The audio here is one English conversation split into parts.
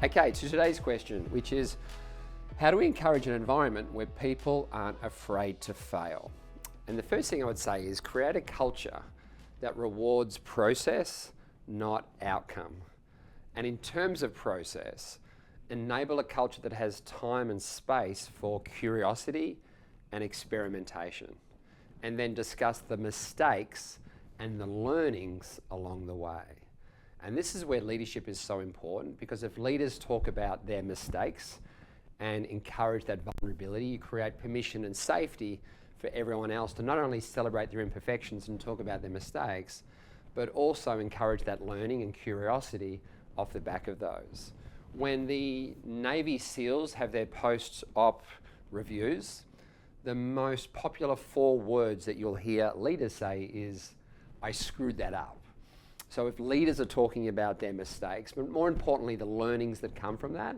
Okay, to today's question, which is, how do we encourage an environment where people aren't afraid to fail? And the first thing I would say is create a culture that rewards process, not outcome. And in terms of process, enable a culture that has time and space for curiosity and experimentation. And then discuss the mistakes and the learnings along the way. And this is where leadership is so important, because if leaders talk about their mistakes and encourage that vulnerability, you create permission and safety for everyone else to not only celebrate their imperfections and talk about their mistakes, but also encourage that learning and curiosity off the back of those. When the Navy SEALs have their post-op reviews, the most popular 4 words that you'll hear leaders say is, "I screwed that up." So if leaders are talking about their mistakes, but more importantly, the learnings that come from that,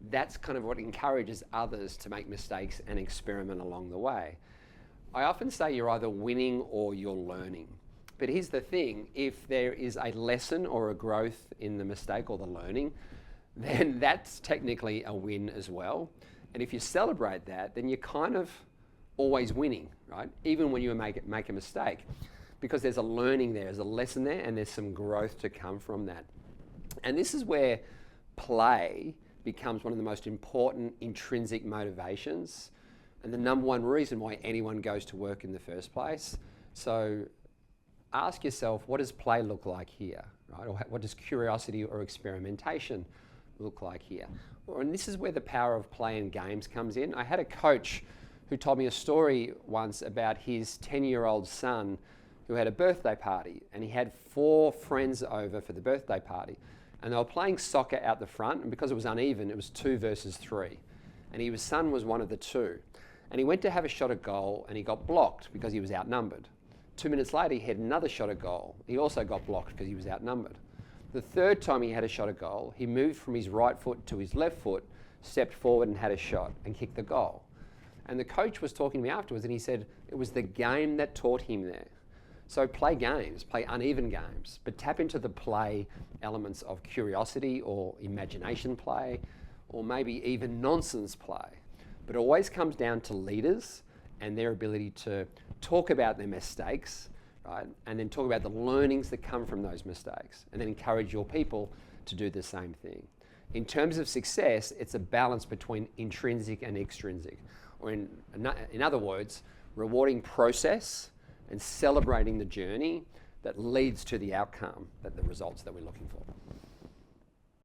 that's kind of what encourages others to make mistakes and experiment along the way. I often say you're either winning or you're learning. But here's the thing, if there is a lesson or a growth in the mistake or the learning, then that's technically a win as well. And if you celebrate that, then you're kind of always winning, right? Even when you make a mistake, because there's a learning there, there's a lesson there, and there's some growth to come from that. And this is where play becomes one of the most important intrinsic motivations and the number one reason why anyone goes to work in the first place. So ask yourself, what does play look like here, right? Or what does curiosity or experimentation look like here? And this is where the power of play and games comes in. I had a coach who told me a story once about his 10-year-old son who had a birthday party, and he had 4 friends over for the birthday party, and they were playing soccer out the front, and because it was uneven, it was 2 versus 3, and his son was one of the 2, and he went to have a shot at goal, and he got blocked because he was outnumbered. 2 minutes later, he had another shot at goal. He also got blocked because he was outnumbered. The third time he had a shot at goal, he moved from his right foot to his left foot, stepped forward and had a shot and kicked the goal. And the coach was talking to me afterwards, and he said it was the game that taught him there. So play games, play uneven games, but tap into the play elements of curiosity or imagination play, or maybe even nonsense play. But it always comes down to leaders and their ability to talk about their mistakes, right? And then talk about the learnings that come from those mistakes, and then encourage your people to do the same thing. In terms of success, it's a balance between intrinsic and extrinsic, or in other words, rewarding process and celebrating the journey that leads to the outcome, that the results that we're looking for.